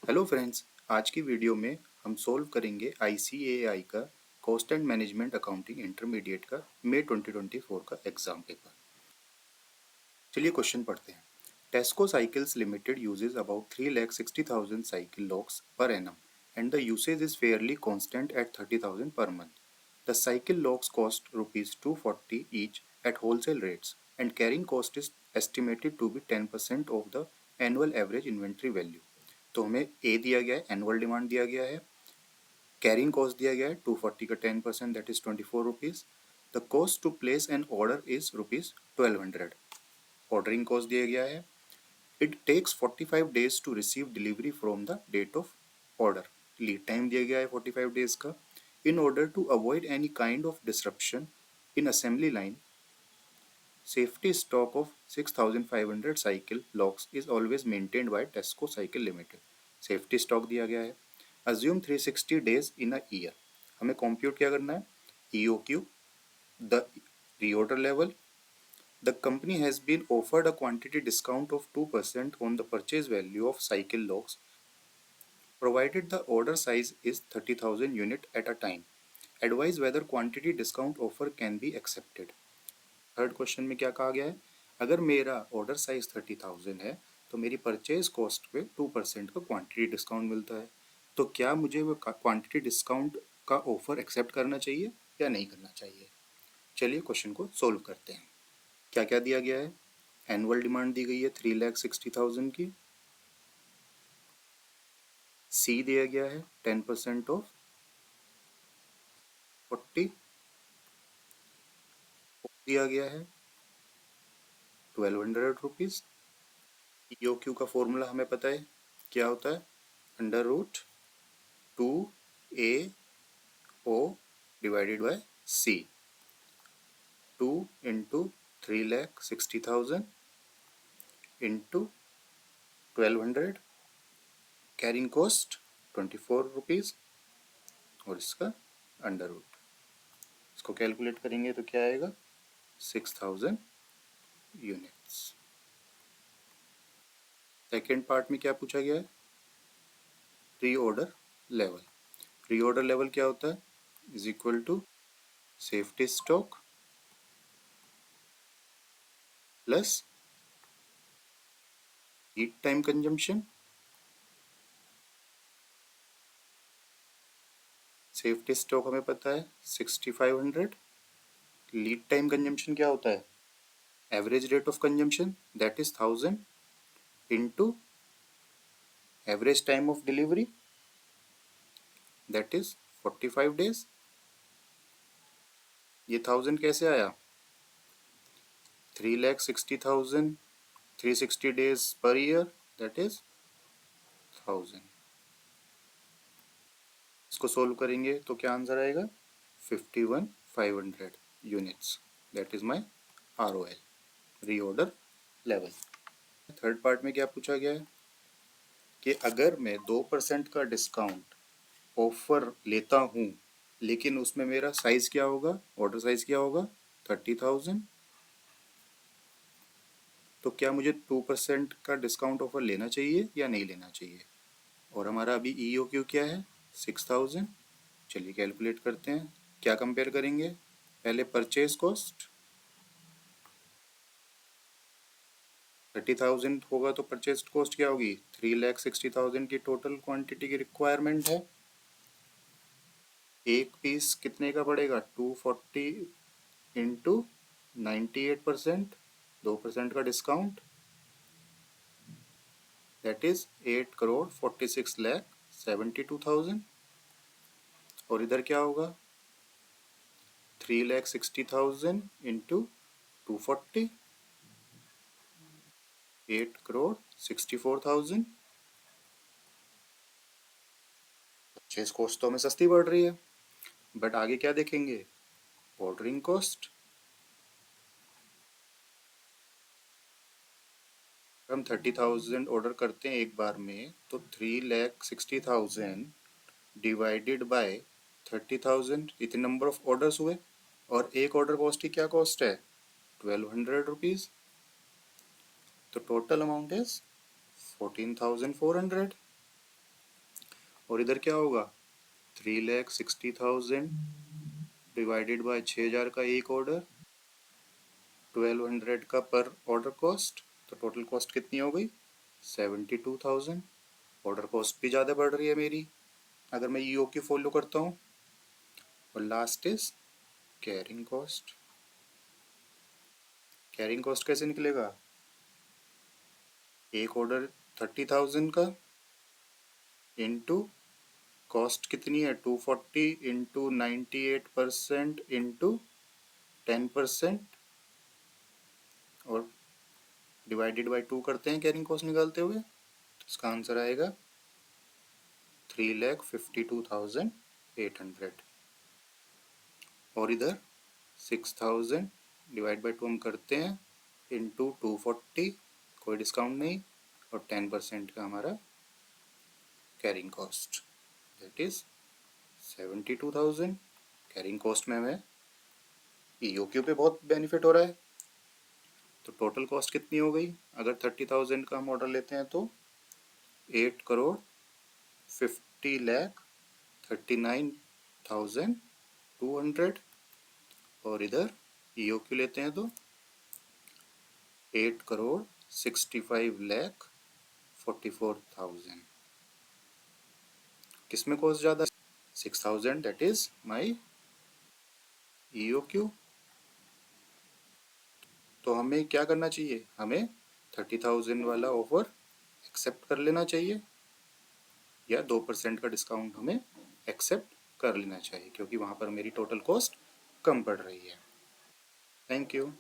Hello friends, आज की video में हम सोल्व करेंगे ICAI का cost and management accounting intermediate का मई 2024 का एग्जाम पेपर। चलिए क्वेश्चन पढ़ते हैं। टेस्को cycles limited uses about 3,60,000 cycle locks per annum and the usage is fairly constant eight 30,000 per month. The cycle locks cost rupees 240 each at wholesale rates and carrying cost is estimated to be 10% of the annual average inventory value. तो हमें ए दिया गया है, annual demand दिया गया है, carrying cost दिया गया है 240 का 10% that is 24 rupees. The cost to place an order is rupees 1200। Ordering cost दिया गया है। It takes 45 days to receive delivery from the date of order. Lead time दिया गया है 45 days का। In order to avoid any kind of disruption in assembly line, safety stock of 6,500 cycle locks is always maintained by Tesco Cycle Limited. Safety stock दिया गया है। Assume 360 days in a year. हमें compute क्या करना है? EOQ, the reorder level. The company has been offered a quantity discount of 2% on the purchase value of cycle locks, provided the order size is 30,000 unit at a time. Advise whether quantity discount offer can be accepted. Third question में क्या कहा गया है? अगर मेरा order size 30,000 है तो मेरी परचेज कॉस्ट पे 2% का क्वांटिटी डिस्काउंट मिलता है। तो क्या मुझे वो क्वांटिटी डिस्काउंट का ऑफर एक्सेप्ट करना चाहिए या नहीं करना चाहिए? चलिए क्वेश्चन को सोल्व करते हैं। क्या क्या दिया गया है? एनुअल डिमांड दी गई है 3,60,000 की। सी दिया गया है 10% ऑफ 40 दिया गया है 1200 रुपीज़। ईओक्यू का फॉर्मूला हमें पता है क्या होता है? Under root 2AO divided by C. 2 into 3,60,000 into 1200, carrying cost 24 rupees और इसका अंडर रूट। इसको कैलकुलेट करेंगे तो क्या आएगा? 6,000 यूनिट्स। सेकेंड पार्ट में क्या पूछा गया है? Reorder level. रीऑर्डर लेवल क्या होता है? Is equal to safety stock plus heat time consumption. Safety stock हमें पता है 6,500। लीड टाइम कंजम्पशन क्या होता है? Average rate of consumption that is 1000 into average time of delivery that is 45 days। ये 1000 कैसे आया? 3,60,000 360 days per year that is 1000। इसको सोल्व करेंगे तो क्या आंसर आएगा? 51,500 units. That is my ROL, reorder level. Third part में क्या पूछा गया है कि अगर मैं 2% का डिस्काउंट ऑफर लेता हूँ लेकिन उसमें मेरा साइज क्या होगा? ऑर्डर साइज क्या होगा? 30,000। तो क्या मुझे 2% का डिस्काउंट ऑफर लेना चाहिए या नहीं लेना चाहिए? और हमारा अभी EOQ क्या है? 6,000। चलिए कैलकुलेट करते हैं। क्या कंपेयर करेंगे? पहले परचेज कॉस्ट 30,000 होगा तो परचेज कॉस्ट क्या होगी? 3,60,000 की टोटल क्वांटिटी की रिक्वायरमेंट है। एक पीस कितने का पड़ेगा? 240 इंटू 98%, 2% का डिस्काउंट दैट इज 8,46,72,000। और इधर क्या होगा? 3,60,000 इंटू 240, 8,64,000। परचेज कॉस्ट तो हमें सस्ती पड़ रही है, बट आगे क्या देखेंगे? Ordering cost. हम 30,000 ऑर्डर करते हैं एक बार में तो 3,60,000 डिवाइडेड बाय 30,000, इतने नंबर ऑफ ऑर्डर्स हुए। और एक ऑर्डर कॉस्ट की क्या कॉस्ट है? 1,200 रुपीज़। तो टोटल अमाउंट इज 14,400। और इधर क्या होगा 3,60,000 डिवाइडेड बाय 6,000 का एक ऑर्डर, 1,200 का पर ऑर्डर कॉस्ट, तो टोटल कॉस्ट कितनी हो गई 72,000। ऑर्डर कॉस्ट भी ज़्यादा बढ़ रही है मेरी अगर मैं ईओक्यू फॉलो करता हूँ। और last is carrying cost. Carrying cost कैसे निकलेगा, एक ऑर्डर 30,000 का इंटू कॉस्ट कितनी है 240 इंटू 98% इंटू 10% और डिवाइडेड बाई 2 करते हैं कैरिंग कॉस्ट निकालते हुए, तो इसका आंसर आएगा 3,52,800। और इधर 6,000 डिवाइड बाई 2 हम करते हैं इंटू 240, कोई डिस्काउंट नहीं, और 10% का हमारा carrying cost that is 72,000। Carrying cost में हमें ईओक्यू पे बहुत बेनिफिट हो रहा है। तो टोटल कॉस्ट कितनी हो गई, अगर 30,000 का हम ऑर्डर लेते हैं तो 8,50,39,200। और इधर ईओक्यू लेते हैं तो 8,65,44,000। किसमें कॉस्ट ज़्यादा 6,000 दैट इज माई ईओक्यू। तो हमें क्या करना चाहिए, हमें 30,000 वाला ऑफर एक्सेप्ट कर लेना चाहिए या 2% का डिस्काउंट हमें एक्सेप्ट कर लेना चाहिए क्योंकि वहाँ पर मेरी टोटल कॉस्ट कम पड़ रही है। Thank you.